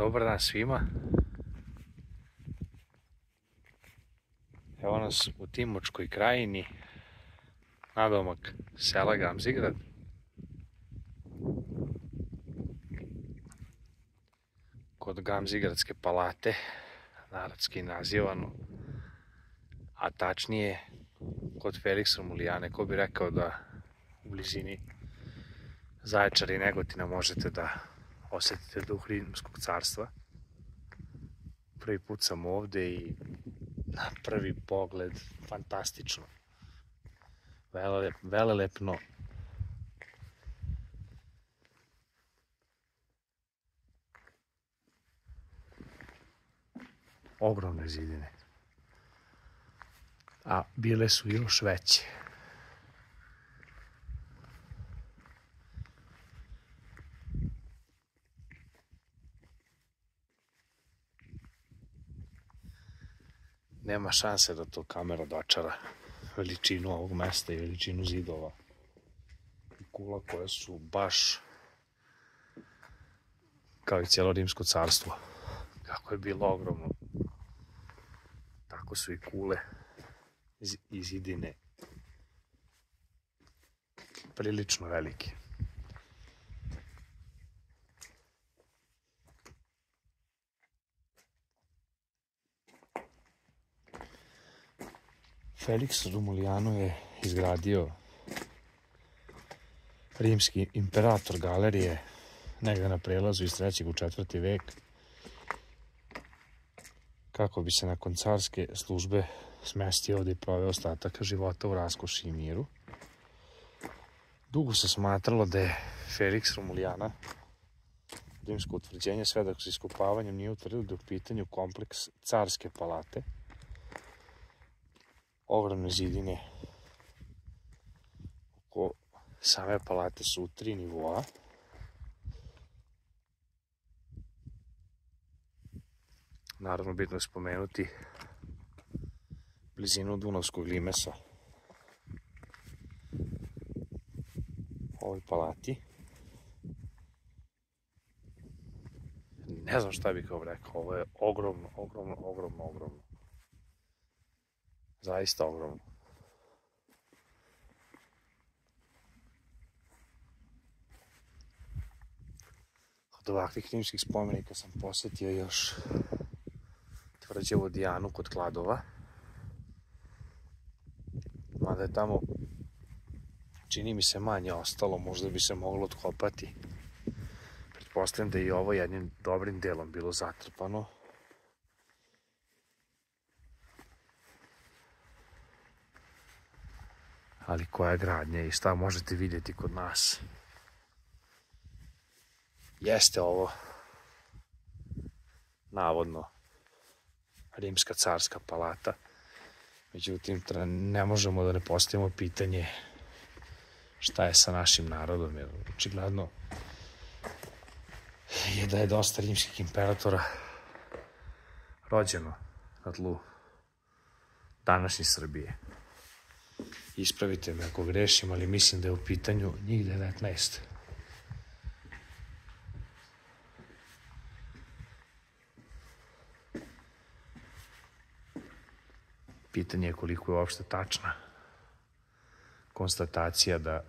Dobar dan svima. Evo nas u Timočkoj krajini, nadomak sela Gamzigrad. Kod Gamzigradske palate, narodski nazivano, a tačnije kod Feliks Romulijane. Ko bi rekao da u blizini Zaječara i Negotina možete da osetite duh Rimskog carstva. Prvi put sam ovde i na prvi pogled fantastično. Velelepno. Ogromne zidine. A bile su još veće. Nema šanse da to kamera dočara veličinu ovog mesta i veličinu zidova i kula koje su baš kao i cijelo Rimsko carstvo. Kako je bilo ogromno, tako su i kule i zidine prilično velike. Feliks Romulijano je izgradio rimski imperator galerije negde na prelazu iz 3. u 4. vek kako bi se nakon carske službe smestio ovde i proveo ostatak života u raskoši i miru. Dugo se smatralo da je Feliks Romulijana rimsko utvrđenje sve dok se iskopavanjem nije utvrdilo da je u pitanju kompleks carske palate. Ogromne zidine oko same palate su u 3 nivoa. Naravno, bitno je spomenuti blizinu Dunavskog limesa ovoj palati. Ne znam šta bih kao rekao, ovo je ogromno. Zaista ogromno. Od ovakvih rimskih spomenika sam posjetio još Tvrđavu Dijanu kod Kladova. Mada je tamo, čini mi se, manje ostalo, možda bi se moglo otkopati. Pretpostavljam da je i ovo jednim dobrim delom bilo zatrpano. Ali koja je gradnja i šta možete vidjeti kod nas. Jeste ovo navodno rimska carska palata, međutim ne možemo da ne postavimo pitanje šta je sa našim narodom, jer očigledno je da je dosta rimskih imperatora rođeno na tlu današnje Srbije. Ispravite me ako grešim, ali mislim da je u pitanju njih 19. Pitanje je koliko je uopšte tačna konstatacija da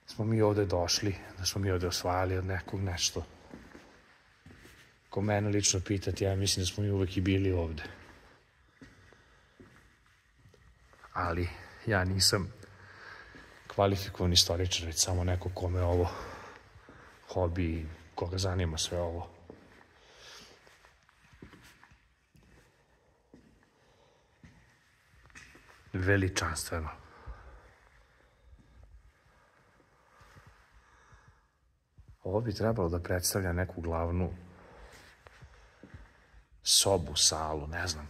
smo mi ovde došli, da smo mi ovde osvajali od nekog nešto. Ko mene lično pitati, ja mislim da smo mi uvek i bili ovde. Ali ja nisam kvalifikovan istoričar, već samo neko kome ovo hobi i koga zanima sve ovo. Veličanstveno. Ovo bi trebalo da predstavlja neku glavnu sobu, salu, ne znam.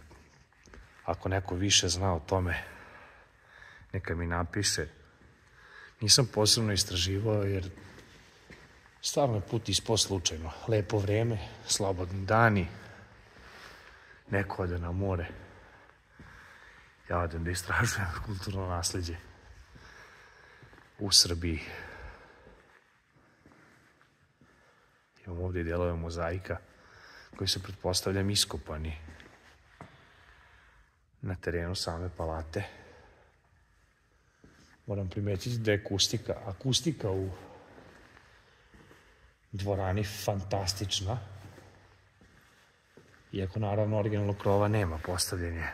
Ako neko više zna o tome, neka mi napiše. Nisam posebno istraživao jer stvarno je put ispao slučajno. Lepo vreme, slobodni dani, neko ode na more. Ja odem da istražujem kulturno nasleđe u Srbiji. Imamo ovdje dijelove mozaika koji su, pretpostavljam, iskopani na terenu same palate. Moram primetiti da je akustika u dvorani fantastična. Iako naravno originalnog krova nema, postavljen je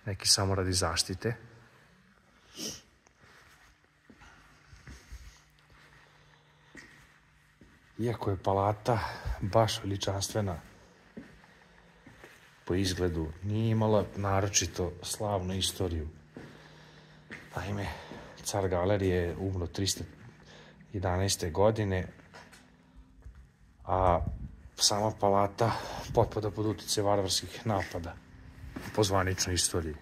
neki samo radi zaštite. Iako je palata baš veličanstvena po izgledu, nije imala naročito slavnu istoriju. Naime, car Galerije je umro 311. godine, a sama palata potpada pod utjecaj varvarskih napada po zvaničnoj istoriji.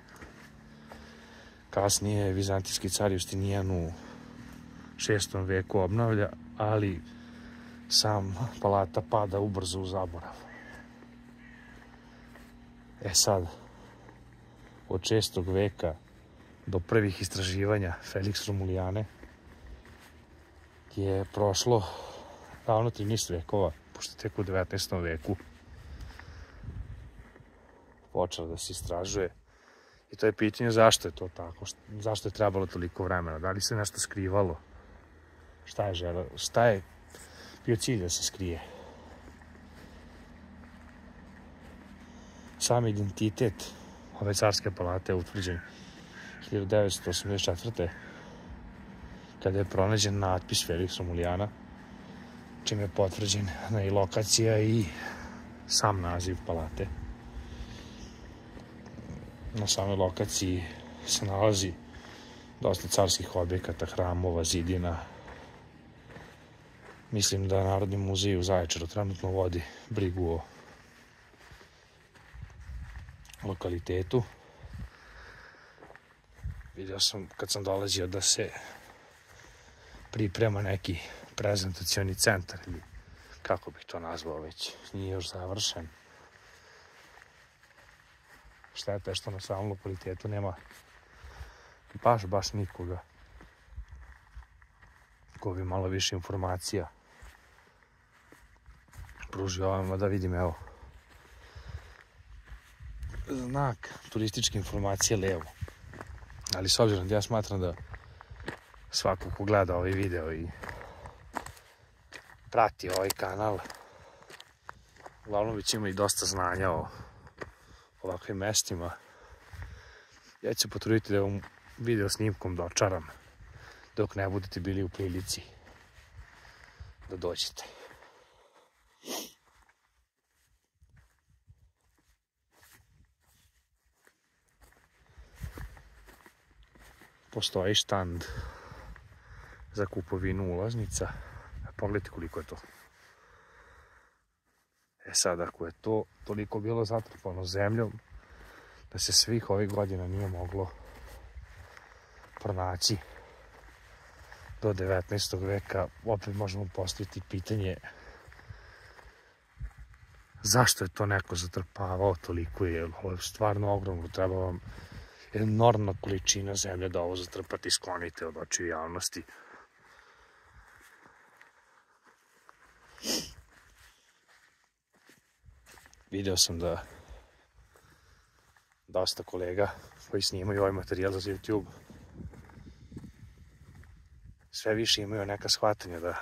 Kasnije vizantijski car Justinijan u 6. veku obnavlja, ali sam palata pada ubrzo u zaborav. Sad, od 6. veka do prvih istraživanja Felix Romulijane je prošlo ravno 13 vekova, pošto tek u 19. veku počelo da se istražuje. I to je pitanje zašto je to tako, zašto je trebalo toliko vremena, da li se nešto skrivalo, šta je bio cilj da se skrije. Sam identitet ove carske palate je utvrđen 1984. kada je pronađen natpis Felix Romulijana, čime je potvrđena i lokacija i sam naziv palate. Na samoj lokaciji se nalazi dosta carskih objekata, hramova, zidina. Mislim da Narodni muzej u Zaječaru trenutno vodi brigu o lokalitetu. Vidio sam kad sam dolazio da se priprema neki prezentacioni centar, ili kako bih to nazvao, već nije još završen. Šteta je što na samom lokalitetu nema baš nikoga ko bi malo više informacija pružio ovama. Da vidim, evo, znak turističke informacije levo. Ali s obzirom da ja smatram da svako ko gleda ovaj video i prati ovaj kanal, uglavnom već ima i dosta znanja o ovakvim mestima, ja ću se potruditi da ovom video snimkom dočaram dok ne budete bili u prilici da dođete. Postoji štand za kupovinu ulaznica. Pogledajte koliko je to. Sad, ako je to toliko bilo zatrpano zemljom da se svih ovih godina nije moglo pronaći do 19. veka, opet možemo postaviti pitanje zašto je to neko zatrpavao toliko, jer ovo je stvarno ogromno, treba vam enormna količina zemlje da ovo zatrpati i sklonite od očiju javnosti. Video sam da dosta kolega koji snimaju ovaj materijal za YouTube sve više imaju neka shvatanja da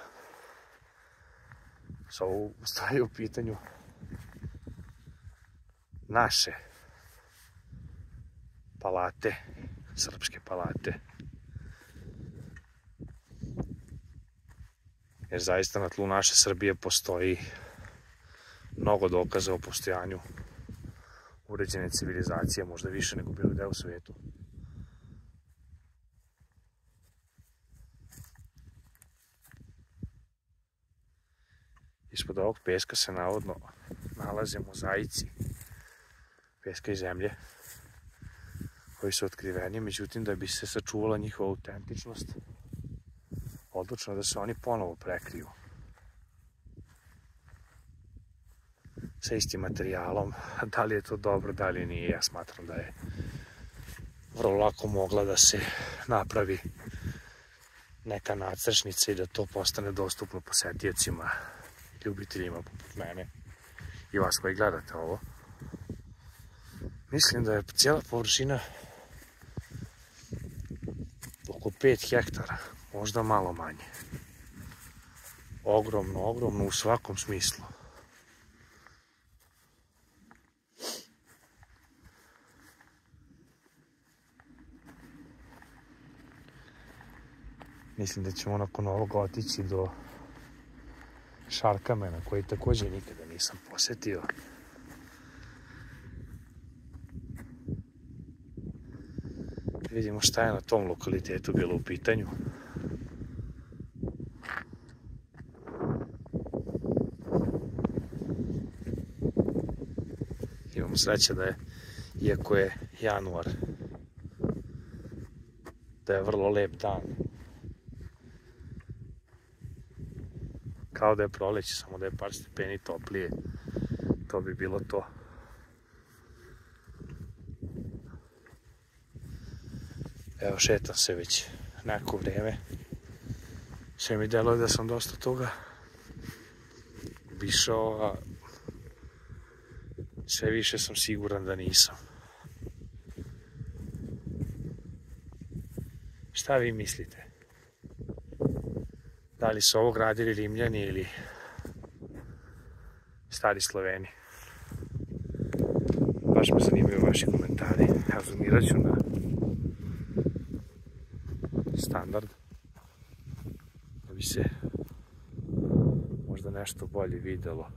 su ovo u stvari u pitanju naše palate, srpske palate. Jer zaista na tlu naše Srbije postoji mnogo dokaza o postojanju uređene civilizacije, možda više nego bilo gde u svijetu. Ispod ovog peska se navodno nalaze mozaici peska i zemlje koji su otkriveni, međutim da bi se sačuvala njihova autentičnost, odlučno da se oni ponovo prekriju sa istim materijalom. Da li je to dobro, da li nije, ja smatram da je vrlo lako mogla da se napravi neka nacršnica i da to postane dostupno posetiocima ljubiteljima poput mene i vas koji gledate ovo. Mislim da je cijela površina oko 5 hektara, možda malo manje. Ogromno, ogromno u svakom smislu. Mislim da ćemo nakon ovoga otići do Šarkamena, koji također nikada nisam posjetio. Vidimo šta je na tom lokalitetu bilo u pitanju. Imamo sreće da je, iako je januar, da je vrlo lep dan. Kao da je proleće, samo da je par stepeni toplije. To bi bilo to. Evo, šetam se već neko vrijeme. Sve mi deluje da sam dosta toga obišao, a sve više sam siguran da nisam. Šta vi mislite? Da li su ovo gradili Rimljani ili stari Sloveni? Baš me zanimaju vaši komentari. Ja zoomirat ću na standard, da bi se možda nešto bolje videlo.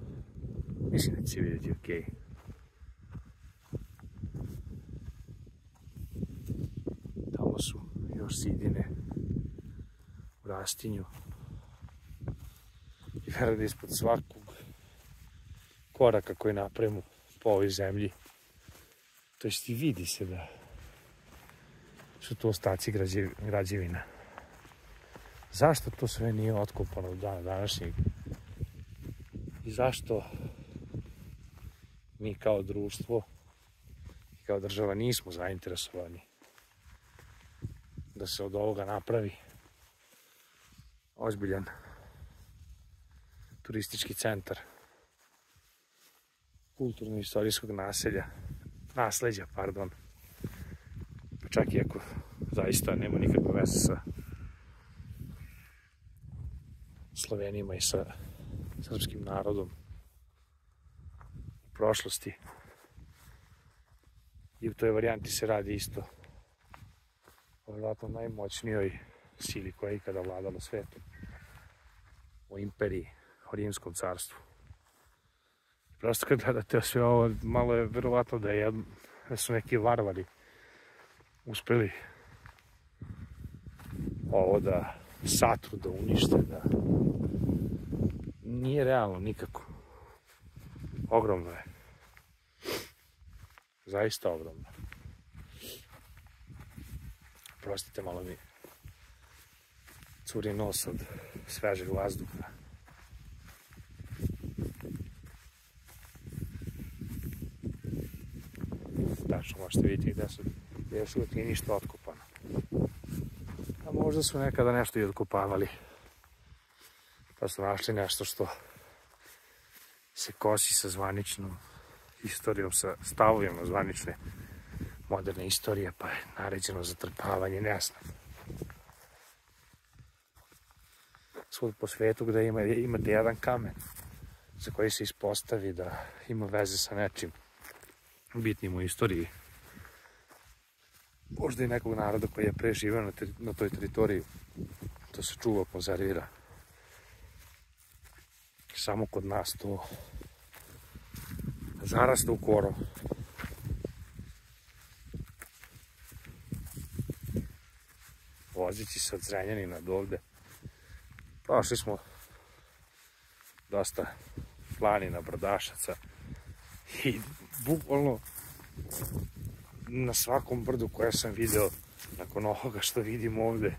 Mislim da će se vidjeti okej. Tamo su još zidine u rastinju. I verujem da ispod svakog koraka koji napravimo po ovoj zemlji, to jest i vidi se da su to ostaci građevina. Zašto to sve nije otkopano do dana današnjeg? I zašto mi kao društvo i kao država nismo zainteresovani da se od ovoga napravi ozbiljan turistički centar kulturno-istorijskog nasleđa, pa čak i ako zaista nema nikakve veze sa Slovenima i sa srpskim narodom u prošlosti. I u toj varijanti se radi isto o vjerojatno najmoćnijoj sili koja je ikada vladala svetom, o imperiji, o rimskom carstvu. Prosto kad gledate sve ovo, malo je vjerovatno da su neki varvari uspjeli ovo da satru, da unište, da nije realno nikako. Ogromno je. Zaista ogromno. Prostite, malo mi curi nos od svežeg vazduha. Tačno možete vidjeti gdje još uvijek nije ništa otkopano. A možda su nekada nešto i otkopavali. Pa su našli nešto što se kosi sa zvaničnom istorijom, sa stavovima zvanične moderne istorije, pa je naređeno zatrpavanje, nejasno. Svud po svijetu gdje imate jedan kamen za koji se ispostavi da ima veze sa nečim bitnim u istoriji, možda i nekog naroda koji je preživio na toj teritoriji, to se čuva, konzervira. Samo kod nas to zarasta u korov. Vozići se od Zrenjanina do ovde, prošli smo dosta planina, brdašaca i bukvalno na svakom brdu koje sam video, nakon ovoga što vidim ovde,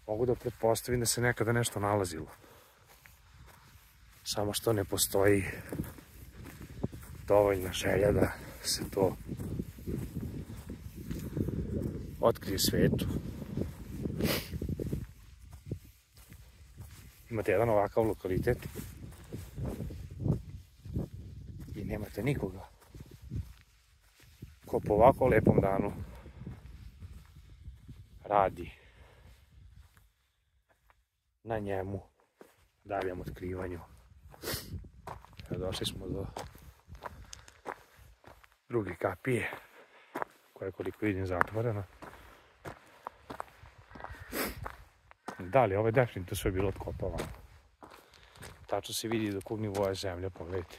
mogu da pretpostavim da se nekada nešto nalazilo. Samo što ne postoji dovoljna želja da se to otkrije svijetu. Imate jedan ovakav lokalitet I nemate nikoga ko po ovako lepom danu radi na njemu, daljem otkrivanju. Evo, došli smo do druge kapije, koja je, koliko vidim, zatvorena. Da li, ovo je definitivno sve bilo otkopavano. Tačno se vidi do kog nivoja zemlja, pogledajte.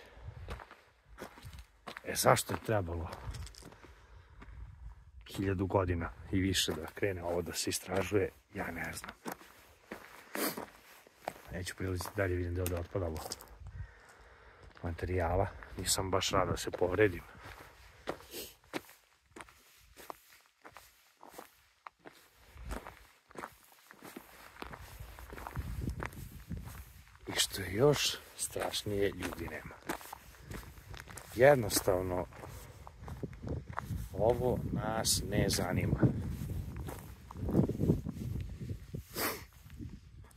Zašto je trebalo 1000 godina i više da krene ovo da se istražuje, ja ne znam. Neću prilaziti dalje, vidim da je ovdje otpadalo materijala. Nisam baš rad da se povredim. I što je još strašnije, ljudi nema. Jednostavno, ovo nas ne zanima.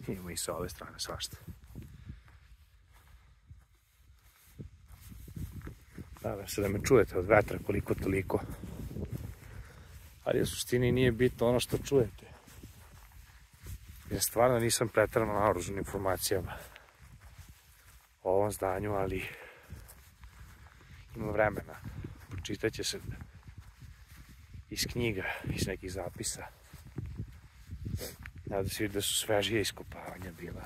Ima i sa ove strane svašta. Nadam se da me čujete od vetra koliko toliko. Ali u suštini nije bitno ono što čujete. Jer stvarno nisam preterano naoružan informacijama o ovom zdanju, ali ima vremena. Pročitat će se iz knjiga, iz nekih zapisa. Nadam se da su svežije iskopavanja bila.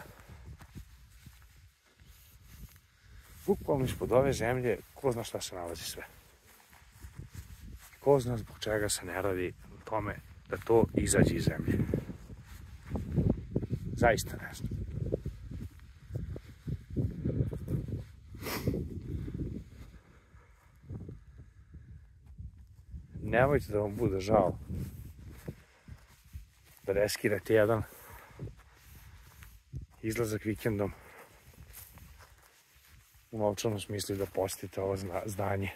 Bukvalno ispod ove zemlje, ko zna šta se nalazi sve. Ko zna zbog čega se ne radi o tome da to izađe iz zemlje. Zaista ne znam. Nemojte da vam bude žao da reskirate jedan izlazak vikendom u novčanom smislu da posjetite ovo zdanje.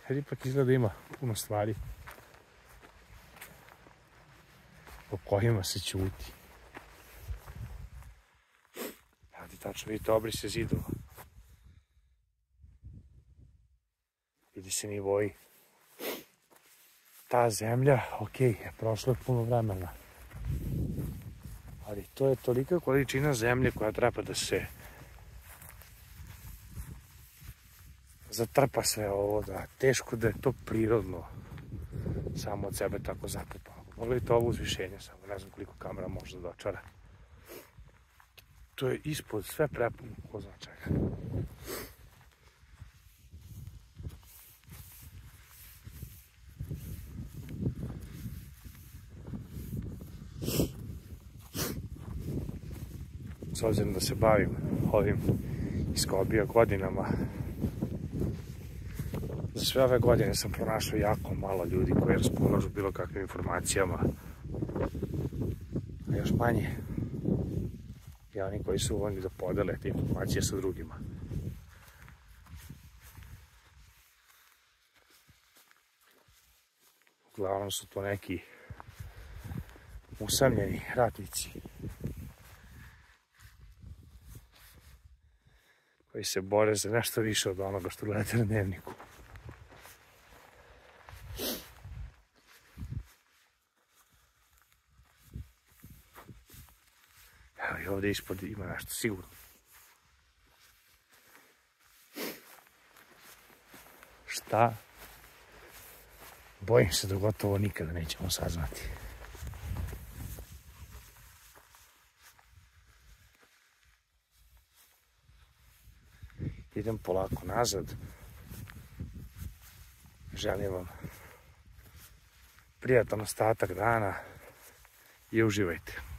Jer ipak izgleda ima puno stvari o kojima se ćuti. Ovdje tačno vidite obrise zidova. Vidi se nivoji. Ta zemlja, je prošlo puno vremena. Ali to je tolika količina zemlje koja treba da se zatrpa sve ovo, da teško da je to prirodno samo od sebe tako zatrpano. Pogledajte ovo uzvišenje samo, ne znam koliko kamera može da dočara. To je ispod sve prepuno, ko zna čega. S obzirom da se bavim ovim iskobija godinama, za sve ove godine sam pronašao jako malo ljudi koji raspolažu bilo kakvim informacijama, a još manje i oni koji su voljni da podele te informacije sa drugima. Uglavnom su to neki usamljeni ratnici koji se bore za nešto više od onoga što gledate na dnevniku. Evo i ovdje ispod ima nešto sigurno. Šta? Bojim se da gotovo nikada nećemo saznati. Idem polako nazad. Želim vam prijatan ostatak dana i uživajte.